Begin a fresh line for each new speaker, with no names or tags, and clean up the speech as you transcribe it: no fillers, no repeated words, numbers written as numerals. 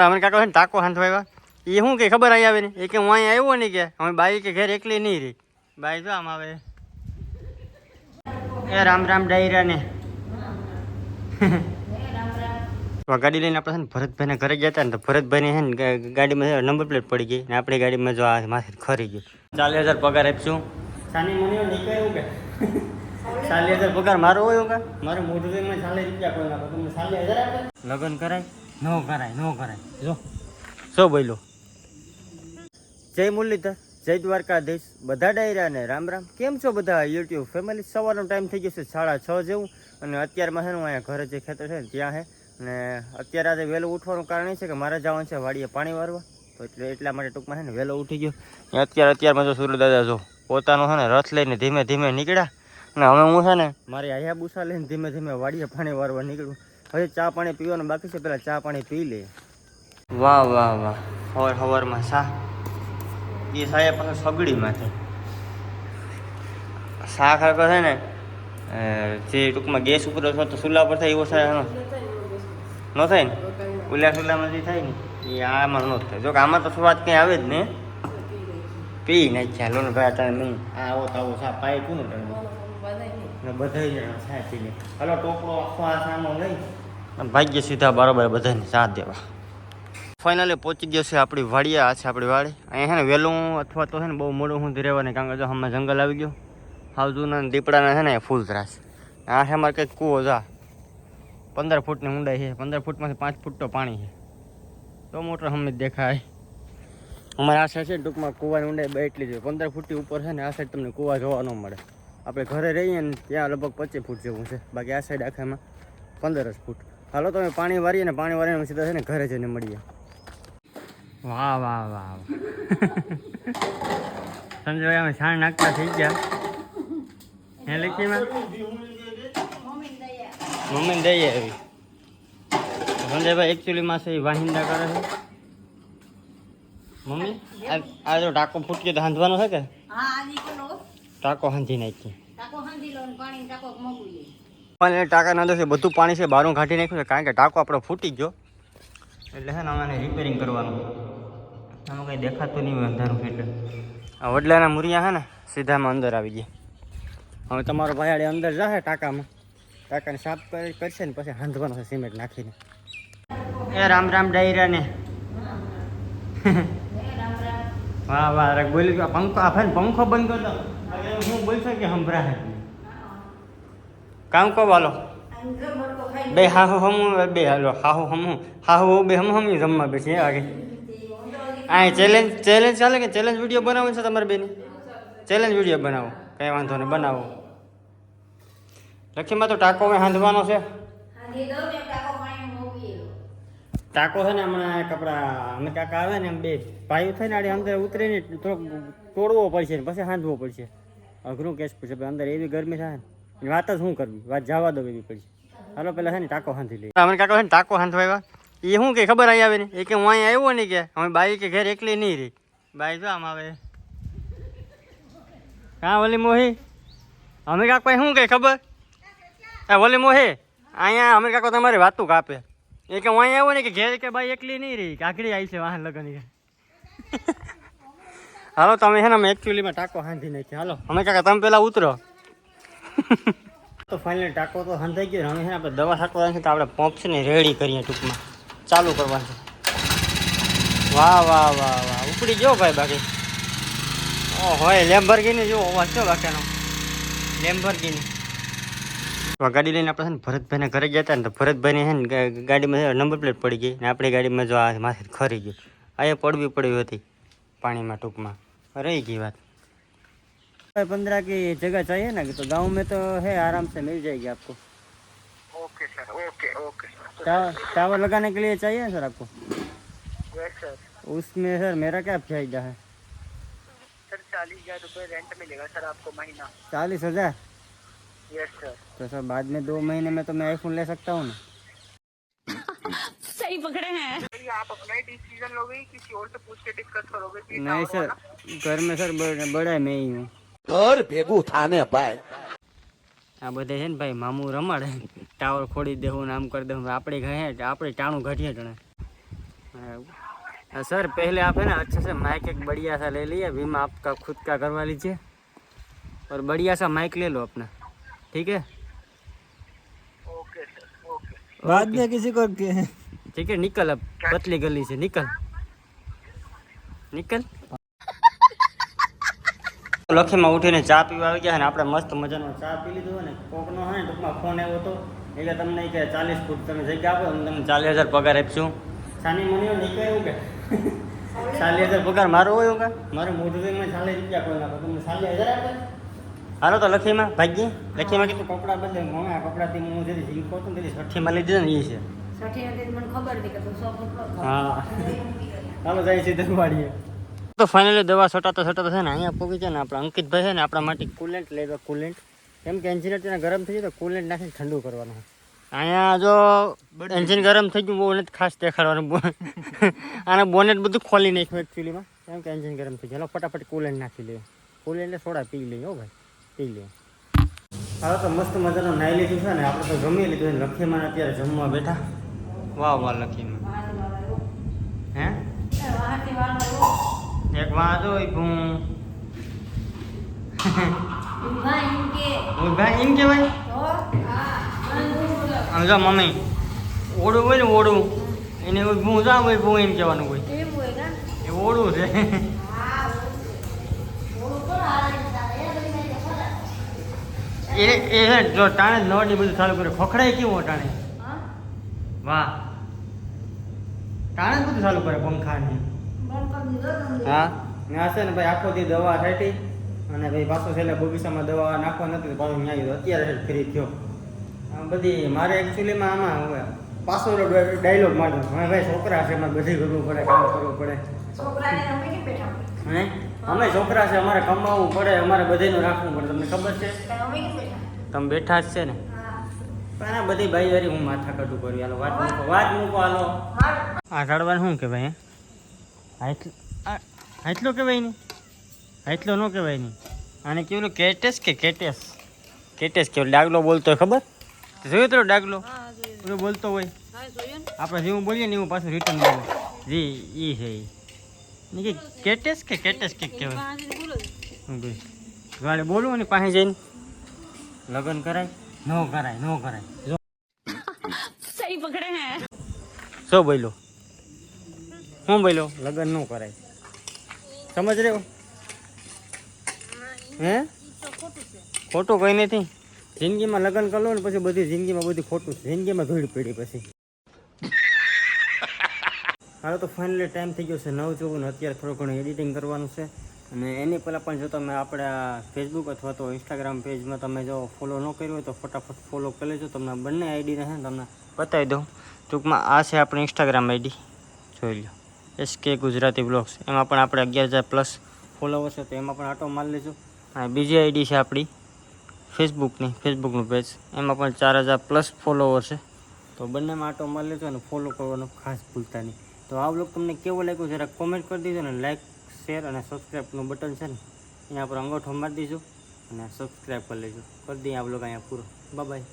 અમે કાકો છે ને ટાકો હાંધવા એ શું કે ખબર આવી આવે ને એ કે હું અહીંયા આવ્યો નહીં કે અમે બાઈ કે ઘેર એકલી નહીં રહી બાઈ જો આમ આવે એ રામ રામ ડાયરા ને ગાડી લઈને આપણે છે ને ભરતભાઈને ઘરે ગયા હતા ને તો ભરતભાઈને છે ને ગાડીમાં નંબર પ્લેટ પડી ગઈ ને આપણી ગાડીમાં જો આ માથે ખરી ગયું 40,000 પગાર આપશું સાની મને નીકળ્યું કે 40,000 પગાર મારો હોય કે મારું મોઢું એમાં 40 રૂપિયા કોઈ નાખો તમને 40,000 આપે લગ્ન કરાય ન કરાય જો શું બોલ્યો જય મુરલીધર જય દ્વારકાધીશ બધા ડાયરાને રામ રામ કેમ છો બધા યુટ્યુબ ફેમિલી સવારનો ટાઈમ થઈ ગયો છે 6:30 જેવું અને અત્યારમાં છે ને અહીંયા ઘરે જે ખેતર છે ને ત્યાં છે અને અત્યારે આજે વહેલું ઉઠવાનું કારણ એ છે કે મારે જવાનું છે વાડીએ પાણી વારવા તો એટલા માટે ટૂંકમાં છે ને વહેલો ઉઠી ગયો અત્યારમાં જો સૂર્યદાદા જો પોતાનો છે ને રથ લઈને ધીમે ધીમે નીકળ્યા અને હવે હું છે ને મારી હાયાબુસા લઈને ધીમે ધીમે વાડીએ પાણી વારવા નીકળું હવે ચા પાણી પીવાનું બાકી છે પહેલાં ચા પાણી પી લે વાહ વાહ વાહ સવારમાં શા એ સાહેબ પાસે સગડી માથે શા ખરેખર છે ને જે ટૂંકમાં ગેસ ઉપર અથવા તો ચૂલા પર થાય એવો થાય ન થાય ને ઉલ્યા ચૂલામાં જે થાય ને એ આમાં ન થાય જો કે આમાં તો સ્વાદ કંઈ આવે જ ને પી નાખ્યા લો ને ભાઈ તમે નહીં આવો તો આવો શા પાય તું ને બધા શા પી લે હલો ટોપડો આખો આ સામો લઈ અને ભાગ્ય સીધા બરાબર બધાને સાથ દેવા ફાઇનલી પહોંચી ગયો છે આપણી વાડીએ આ છે આપણી વાડી અહીંયા છે ને વહેલું અથવા તો છે ને બહુ મોડું હું રહેવાની કારણ કે જો હમણાં જંગલ આવી ગયો હાવજુના દીપડાના છે ને ફૂલ ત્રાસ આ છે અમારે કંઈક કૂવો જા 15 ફૂટની ઊંડાઈ છે 15 ફૂટમાંથી 5 ફૂટ તો પાણી છે તો મોટર હમે દેખાય અમારે આ સાઈડ છે ટૂંકમાં કૂવાની ઊંડાઈ બે એટલી છે 15 ફૂટની ઉપર છે ને આ સાઈડ તમને કૂવા જોવા ન મળે આપણે ઘરે રહીએ ને ત્યાં લગભગ 25 ફૂટ જેવું છે બાકી આ સાઈડ આખામાં 15 ફૂટ હાલો તમે પાણી વારીએ ને પાણી વારીને સીધા છે ને ઘરે જઈને મળીએ વાહ વાહ વાહ સંજયભાઈ અમે છાણ નાખતા થઈ ગયા હે લખીમાં મમ્મીને દઈએ આવી સંજયભાઈ એકચ્યુઅલીમાં છે એ વાહિંદા કરે છે મમ્મી આ જો ટાંકો ફૂટકે તો હાંધવાનો છે કે ટાંકો હાંધી નાખી પણ એ ટાંકા ના દોશે બધું પાણી છે બારું કાઢી નાખ્યું છે કારણ કે ટાંકો આપણો ફૂટી ગયો એટલે છે ને અમારે રિપેરિંગ કરવાનું આમાં કંઈ દેખાતું નહીં હોય અંધારું એટલે આ વડલાના મૂરિયા છે ને સીધામાં અંદર આવી ગયા હવે તમારો ભાઈ અંદર જશે ટાંકાને સાફ કરશે ને પછી હાંધવાનો છે સિમેન્ટ નાખીને એ રામ રામ ડાયરા ને વાહ વાહ બોલી ગયો પંખો આ ને પંખો બંધ કરતો હું બોલશો કે સંભળાય કામ કો બોલો બે હાહુ હમ બે હાલો હાહુ બે હમ જમવા બેસી આગે આ ચેલેન્જ ચાલે કે ચેલેન્જ વિડીયો બનાવો છે તમારે બેની ચેલેન્જ વિડીયો બનાવો કંઈ વાંધો નહીં બનાવો લક્ષ્મીમાં તો ટાંકો મેં હાંધવાનો છે ટાંકો છે ને હમણાં કપડા અમે કાકા આવે ને એમ બે ભાઈઓ થાય ને આડે અંદર ઉતરે ને થોડોક તોડવો પડશે ને પછી હાંધવો પડશે અઘરું કેસ પૂછે અંદર એવી ગરમી થાય ને વાત જ શું કરવી વાત જવા દો એવી પડશે હાલો પેલા છે ને ટાંકો હાંધી લઈએ અમે કાકા છે ને ટાંકો હાંધવા આવ્યા એ શું કે ખબર આવી આવે ને એ કે હું અહીંયા આવ્યો નહીં કે અમે બાઈ કે ઘેર એકલી નહીં રહી બાઈ જો આમ આવે હા ઓલી મોહી અમે કાકા શું કે ખબર હા ઓલી મોહી અહીંયા અમે કાકો તમારી વાતું કાપે એ કે હું અહીંયા આવ્યો ને કે ઘેર કે બાઈ એકલી નહીં રહી કાકડી આવી છે વાહન લગન હાલો તમે છે ને અમે એકચ્યુઅલીમાં ટાંકો હાંધી નાખીએ હાલો અમે કાકા તમે પહેલાં ઉતરો તો ફાઇનલી ટાંકો તો હાંધાઈ ગયો હવે છે ને આપણે દવા છાંટવાની છે તો આપણે પંપ છે ને રેડી કરીએ ટૂંકમાં ચાલુ કરવાનું છે વાહ વાહ વાહ વાહ ઉપડી ગયો ભાઈ બાકી ઓ હોય લેમ્બોર્ગિની જો અવાજ છો બાકીનો લેમ્બોર્ગિની ગાડી લઈને આપણે છે ને ભરતભાઈને ઘરે ગયા હતા ને તો ભરતભાઈની છે ને ગાડીમાં નંબર પ્લેટ પડી ગઈ ને આપણી ગાડીમાં જો આ માથે ખરી ગયું આ પડવી હતી પાણીમાં ટૂંકમાં રહી ગઈ વાત 15 की जगह चाहिए ना तो गांव में तो है आराम से मिल जाएगी आपको
ओके सर ओके
टावर लगाने के लिए चाहिए सर आपको
यस सर
उसमें सर मेरा क्या फायदा है
सर 40,000 रुपये रेंट मिलेगा सर आपको महीना
40,000
यस सर
तो सर बाद में 2 महीने में तो मैं आईफोन ले सकता हूँ ना
सही पकड़े हैं
आप अपना ही डिसीजन लोगे किसी और से पूछ के डिस्कस करोगे
नहीं सर घर में सर बड़ा मैं ही हूँ
ઘર ભેગું થાને ભાઈ
આ બધે છે ને ભાઈ મામું રમાડે ટાવર ખોડી દેવું ને આમ કરી દેવું આપણે ઘરે આપણે ટાણું ઘટીએ જણે सर पहले आप है ना अच्छे से माइक एक बढ़िया सा ले लिए, बीमा आपका खुद का करवा लीजिए और बढ़िया सा माइक ले लो अपना, ठीक है?
Okay sir, okay.
बाद में किसी को
ठीक है, निकल अब पतली गली से निकल निकल। લખીમાં ઉઠીને ચા પીવા આવી ગયા ને આપણે મસ્ત મજાનો ચા પી લીધો ને કોકનો હોય ને ટૂંકમાં ફોન આવ્યો હતો એટલે તમને કે 40 ફૂટ તમે જગ્યા આપો હું તમને 40,000 પગાર આપશું. સાની મને નીકળ્યું કે 40,000 પગાર મારો હોય કે મારું મોઢું જોઈને 40 રૂપિયા કોઈ નાખો તમને 40,000 આપે. હાલો તો લખીમાં ભાગી લખીમાં કીધું કપડાં બદલે મમ્મી આ કપડાથી હું જેથી જીંકો હતું તેથી છઠ્ઠીમાં લઈ દીધા ને એ છે. હા હાલો જાય છે દરવાડીએ. તો ફાઇનલી દવા છટાતા છટાતા છે ને અહીંયા પહોંચી છે ને આપણા અંકિતભાઈ છે ને આપણા માટે કુલેન્ટ લઈ દો. કુલેન્ટ કેમ કે એન્જિન અત્યારે ગરમ થઈ જાય તો કુલેન્ટ નાખીને ઠંડુ કરવાનું. અહીંયા જો એન્જિન ગરમ થઈ ગયું બહુ નથી ખાસ દેખાડવાનું. આને બોનેટ બધું ખોલી નાખ્યું એકચ્યુઅલીમાં કેમ કે એન્જિન ગરમ થઈ જાય. ફટાફટ કુલેન્ટ નાખી લઈએ. કુલેન્ટ સોડા પી લઈએ. હો ભાઈ પી લઈએ. હવે તો મસ્ત મજાનું નાહી લીધું છે ને આપણે તો જમી લીધું. લખીમાં અત્યારે જમવા બેઠા. વાહ વાહ લખીમાં હે એક વાત હોય હું ભાઈ એમ કેવાય આમ જો મમ્મી ઓળું હોય ને ઓળું એને હું જા હોય બહુ એમ કહેવાનું હોય એ ઓળું છે. એ જો ટાણે જ નવડી બધું ચાલુ કરે ખોખડાય કેવું ટાણે વાહ ટાણે જ બધું ચાલુ કરે પંખા ને. હા ને આ છે ને ભાઈ આખો દી દવા છાંટી અને ભાઈ પાછો છેલ્લે બગીચામાં દવા નાખવા નથી પાછું ન્યાય અત્યારે ફ્રી થયો. આમ બધી મારે એકચ્યુઅલીમાં આમાં હવે પાછો ડાયલોગ મારતો હવે ભાઈ છોકરા છે એમાં બધી કરવું પડે કામ કરવું પડે હે અમે છોકરા છે અમારે કમાવવું પડે અમારે બધાનું રાખવું પડે તમને ખબર છે તમે બેઠા જ છે ને પણ આ બધી ભાઈ વારી હું માથા કટું કર્યું. હાલો વાત મૂકો હાલો. આ ઝાડવાનું શું કહેવાય હાથલો કહેવાય નહીં હાથલો ન કહેવાય નહીં આને કેવું કેટેસ કે કેટેસ કેટેસ કેવું ડાગલો બોલતો હોય ખબર જોયું તો ડાગલો એવું બોલતો હોય આપણે જેવું બોલીએ ને એવું પાછું રિટર્ન બોલે જી એ છે એ કે કેટેસ કે કેટેસ કે કહેવાય ગાડી બોલું ને પાસે જઈને લગ્ન કરાય ન કરાય ન કરાય જો
सही पकड़े हैं.
શું બોલ્યો હું બોલ્યો લગ્ન ન કરાય સમજ રહ્યો હે ખોટું કંઈ નથી. જિંદગીમાં લગ્ન કરી લો ને પછી બધી જિંદગીમાં બધું ખોટું છે. જિંદગીમાં ધૂળ પડી પછી. હાલો તો ફાઇનલી ટાઈમ થઈ ગયો છે 9:14. અત્યારે થોડું ઘણું એડિટિંગ કરવાનું છે અને એની પહેલાં પણ જો તમે આપણા ફેસબુક અથવા તો ઇન્સ્ટાગ્રામ પેજમાં તમે જો ફોલો ન કર્યું હોય તો ફટાફટ ફોલો કરી લેજો. તમને બંને આઈડીને છે ને તમને બતાવી દઉં. ટૂંકમાં આ છે આપણી ઇન્સ્ટાગ્રામ આઈડી જોઈ લો SK ગુજરાતી બ્લોગ્સ. એમાં પણ આપણે 11,000+ ફોલોવર્સ છે તો એમાં પણ આટો મારી લેજો. અને બીજી આઈડી છે આપણી ફેસબુકનું પેજ એમાં પણ 4,000+ ફોલોવર છે તો બંનેમાં આટો મારી લેજો અને ફોલો કરવાનું ખાસ ભૂલતા નહીં. તો આ બ્લોગ તમને કેવો લાગ્યો જરા કોમેન્ટ કરી દીજો ને લાઈક શેર અને સબસ્ક્રાઈબનું બટન છે ને એના પર અંગૂઠો મારી દીજો અને સબસ્ક્રાઈબ કરી લેજો. કરી દઈએ આ બ્લોગ અહીંયા પૂરો. બાય.